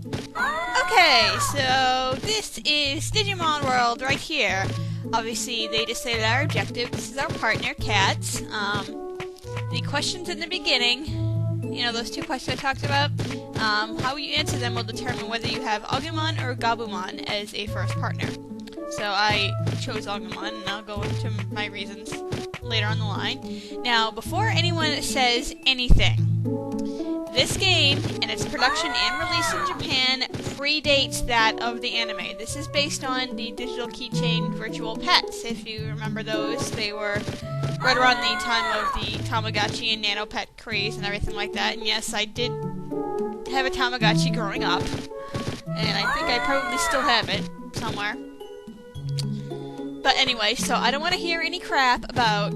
Okay, so this is Digimon World right here. Obviously, they just stated our objective. This is our partner, Cats. The questions in the beginning, you know, those two questions I talked about, how you answer them will determine whether you have Agumon or Gabumon as a first partner. So I chose Agumon, and I'll go into my reasons later on the line. Now, before anyone says anything, this game and its production and release in Japan predates that of the anime. This is based on the digital keychain virtual pets. If you remember those, they were right around the time of the Tamagotchi and Nano Pet craze and everything like that. And yes, I did have a Tamagotchi growing up, and I think I probably still have it somewhere. But anyway, so I don't want to hear any crap about,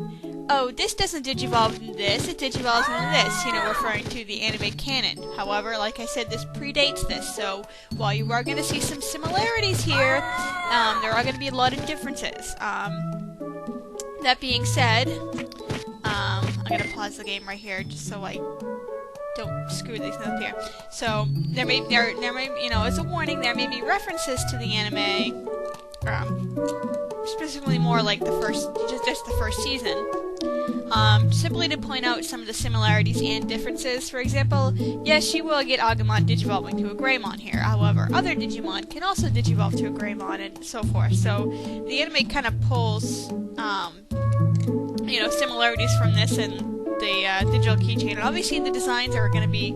oh, this doesn't digivolve into this, it digivolves into this, you know, referring to the anime canon. However, like I said, this predates this, so while you are going to see some similarities here, there are going to be a lot of differences. That being said, I'm going to pause the game right here just so I don't screw these up here. So, there may, you know, as a warning, there may be references to the anime, specifically more like the first, just the first season. Simply to point out some of the similarities and differences. For example, yes, you will get Agumon digivolving to a Greymon here. However, other Digimon can also digivolve to a Greymon and so forth. So the anime kind of pulls, you know, similarities from this and the digital keychain. And obviously, the designs are going to be,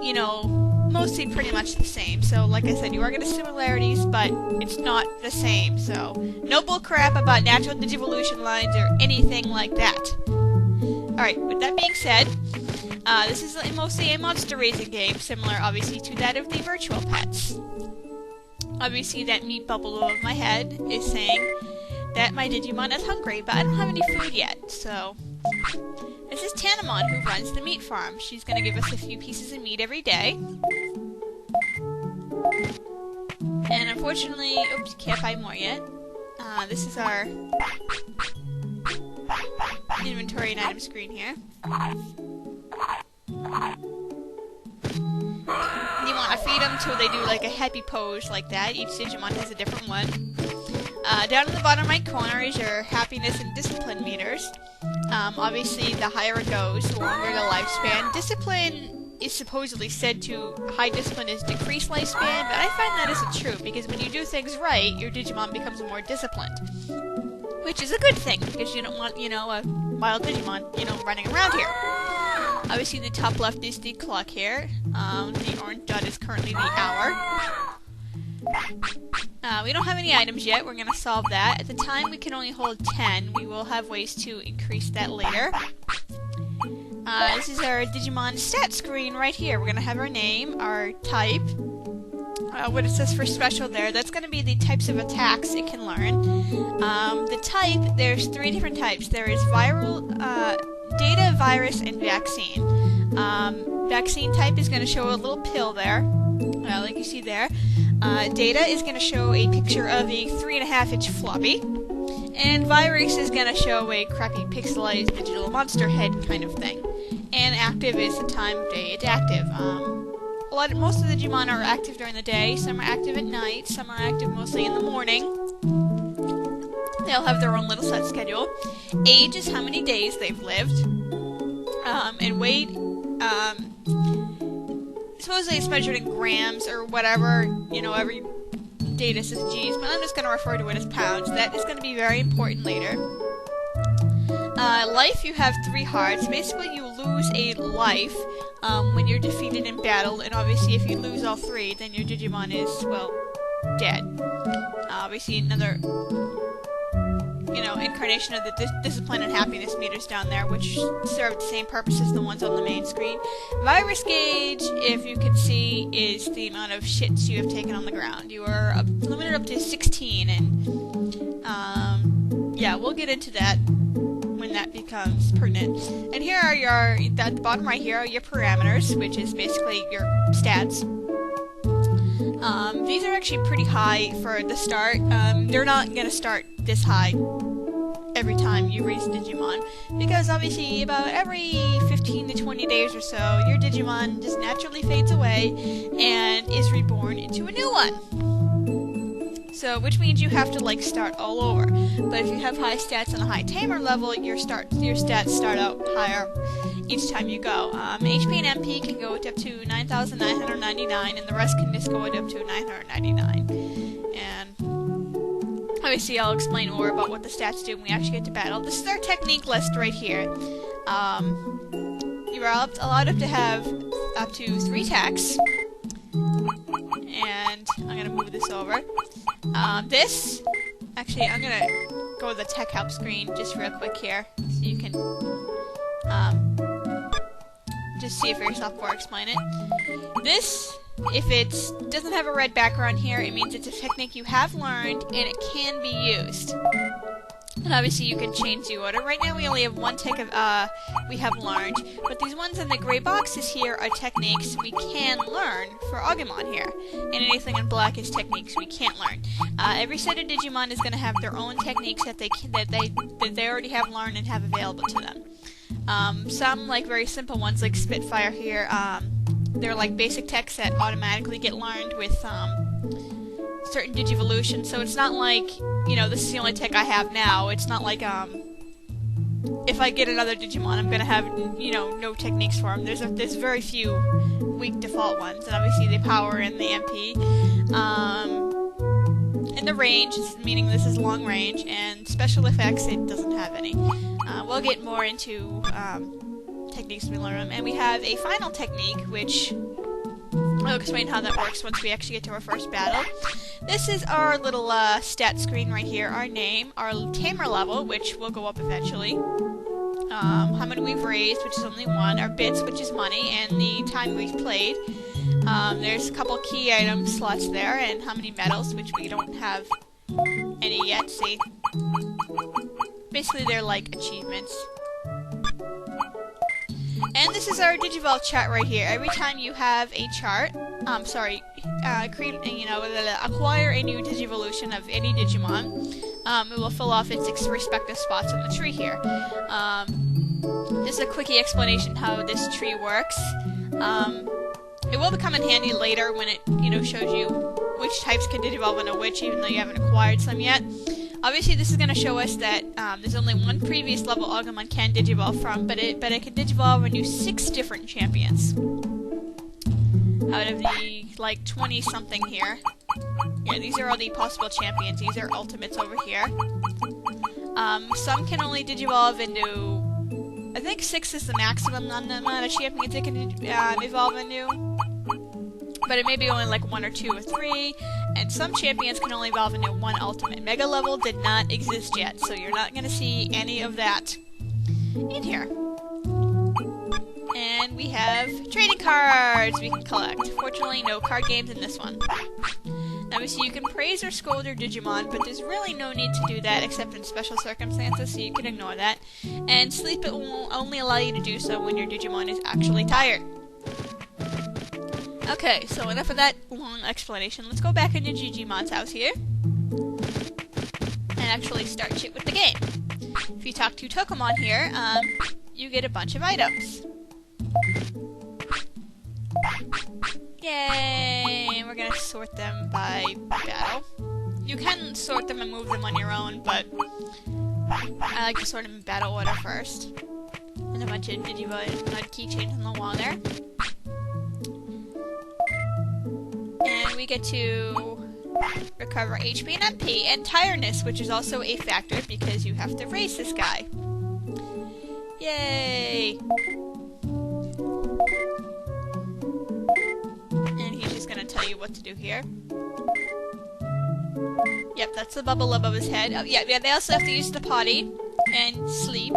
you know, mostly pretty much the same. So, like I said, you are going to similarities, but it's not the same. So, no bullcrap about natural digivolution lines or anything like that. Alright, with that being said, this is mostly a monster raising game, similar obviously to that of the virtual pets. Obviously, that meat bubble above my head is saying that my Digimon is hungry, but I don't have any food yet, so this is Tanamon, who runs the meat farm. She's going to give us a few pieces of meat every day. And unfortunately, oops, can't buy more yet. This is our inventory and item screen here. You want to feed them till they do like a happy pose like that. Each Digimon has a different one. Down in the bottom right corner is your happiness and discipline meters. Obviously, the higher it goes, the longer the lifespan. Discipline is supposedly said to, high discipline is decreased lifespan, but I find that isn't true, because when you do things right, your Digimon becomes more disciplined. Which is a good thing, because you don't want, you know, a wild Digimon, you know, running around here. Obviously, the top left is the clock here. The orange dot is currently the hour. We don't have any items yet. We're going to solve that. At the time, we can only hold 10. We will have ways to increase that later. This is our Digimon stat screen right here. We're going to have our name, our type, what it says for special there. That's going to be the types of attacks it can learn. The type, there's 3 different types. There is viral, data, virus, and vaccine. Vaccine type is going to show a little pill there, like you see there. Data is going to show a picture of a 3.5-inch floppy, and virus is going to show a crappy pixelized digital monster head kind of thing. And active is the time of day it's active. Most of the Digimon are active during the day, some are active at night, some are active mostly in the morning. They'll have their own little set schedule. Age is how many days they've lived. And weight, supposedly it's measured in grams or whatever, you know, every data says G's, but I'm just going to refer to it as pounds. That is going to be very important later. Life, you have 3 hearts. Basically, you lose a life when you're defeated in battle, and obviously if you lose all 3, then your Digimon is, well, dead. Obviously another, you know, incarnation of the discipline and happiness meters down there, which serve the same purpose as the ones on the main screen. Virus gauge, if you can see, is the amount of shits you have taken on the ground. You are limited up to 16, and yeah, we'll get into that when that becomes pertinent. And here are your, at the bottom right here are your parameters, which is basically your stats. These are actually pretty high for the start. They're not going to start this high every time you raise a Digimon, because obviously about every 15 to 20 days or so, your Digimon just naturally fades away and is reborn into a new one. So, which means you have to like start all over. But if you have high stats and a high tamer level, your stats start out higher each time you go. HP and MP can go up to 9,999, and the rest can just go up to 999. And obviously I'll explain more about what the stats do when we actually get to battle. This is our technique list right here. You are allowed to have up to 3 attacks. And I'm going to move this over. Actually, I'm going to go to the tech help screen just real quick here, so you can just see it for yourself before I explain it. This, if it doesn't have a red background here, it means it's a technique you have learned and it can be used. And obviously you can change the order. Right now we only have one tech we have learned, but these ones in the gray boxes here are techniques we can learn for Agumon here. And anything in black is techniques we can't learn. Every set of Digimon is going to have their own techniques that they already have learned and have available to them. Some like very simple ones like Spitfire here, they're like basic techs that automatically get learned with certain Digivolution, so it's not like, you know, this is the only tech I have now. It's not like, if I get another Digimon, I'm gonna have, you know, no techniques for them. There's very few weak default ones, and obviously the power and the MP. And the range, meaning this is long range, and special effects, it doesn't have any. We'll get more into techniques we learn them, and we have a final technique, which I'll explain how that works once we actually get to our first battle. This is our little stat screen right here. Our name, our tamer level, which will go up eventually. How many we've raised, which is only 1. Our bits, which is money, and the time we've played. There's a couple key item slots there, and how many medals, which we don't have any yet. See? Basically, they're like achievements. And this is our Digivolve chart right here. Every time you have a chart, acquire a new Digivolution of any Digimon, it will fill off its respective spots on the tree here. Just a quickie explanation how this tree works. It will become in handy later when it, shows you which types can Digivolve into which, even though you haven't acquired some yet. Obviously, this is going to show us that there's only one previous level Agumon can Digivolve from, but it can Digivolve into 6 different champions out of the, 20-something here. Yeah, these are all the possible champions. These are ultimates over here. Some can only Digivolve into, I think 6 is the maximum amount of champions it can evolve into. But it may be only 1 or 2 or 3, and some champions can only evolve into 1 ultimate. Mega level did not exist yet, so you're not going to see any of that in here. And we have trading cards we can collect. Fortunately, no card games in this one. Obviously, you can praise or scold your Digimon, but there's really no need to do that except in special circumstances, so you can ignore that. And sleep it will only allow you to do so when your Digimon is actually tired. Okay, so enough of that long explanation. Let's go back into Digimon's house here and actually start shit with the game. If you talk to Tokomon here, you get a bunch of items. Yay! And we're gonna sort them by battle. You can sort them and move them on your own, but I like to sort them in battle order first. And a bunch of Digimon keychains on the wall there. And we get to recover HP and MP, and tiredness, which is also a factor because you have to raise this guy. Yay! And he's just gonna tell you what to do here. Yep, that's the bubble above his head. Oh, yeah, they also have to use the potty and sleep.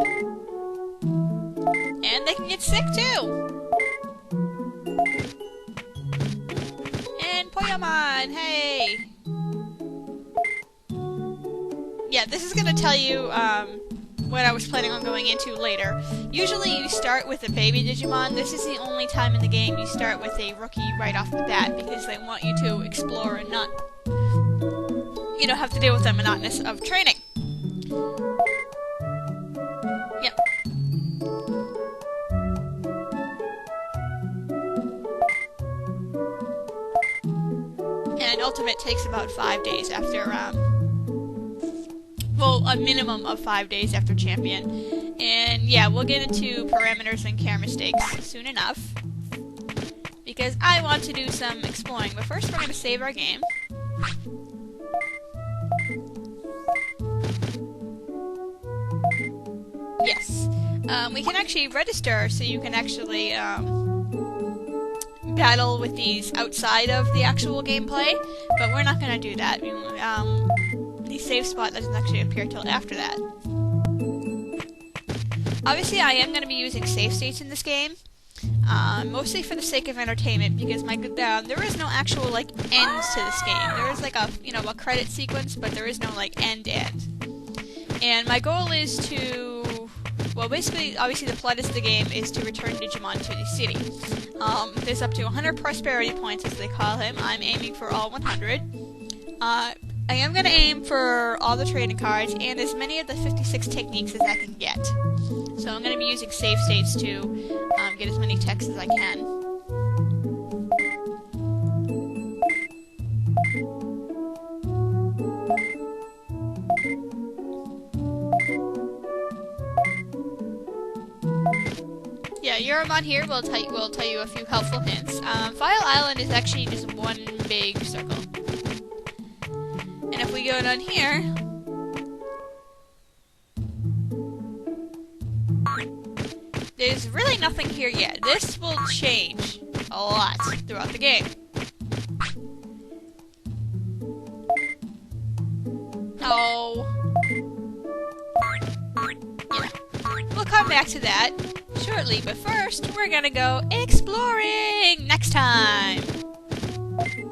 And they can get sick too! Poyamon, hey! Yeah, this is gonna tell you, what I was planning on going into later. Usually you start with a baby Digimon. This is the only time in the game you start with a rookie right off the bat, because they want you to explore and not, have to deal with the monotonous of training. And Ultimate takes about 5 days after, well, a minimum of 5 days after Champion. And yeah, we'll get into parameters and care mistakes soon enough, because I want to do some exploring. But first we're going to save our game. Yes. We can actually register, so you can actually battle with these outside of the actual gameplay, but we're not going to do that. The save spot doesn't actually appear till after that. Obviously, I am going to be using save states in this game, mostly for the sake of entertainment, because there is no actual like end to this game. There is like a a credit sequence, but there is no like end. And my goal is to, well, basically, obviously the plot of the game is to return Digimon to the city. There's up to 100 prosperity points, as they call him. I'm aiming for all 100. I am going to aim for all the trading cards and as many of the 56 techniques as I can get. So I'm going to be using save states to get as many techs as I can. Yeah, Euromon here will tell you a few helpful hints. File Island is actually just one big circle. And if we go down here, there's really nothing here yet. This will change a lot throughout the game. Oh. Yeah. We'll come back to that shortly, but first, we're gonna go exploring next time!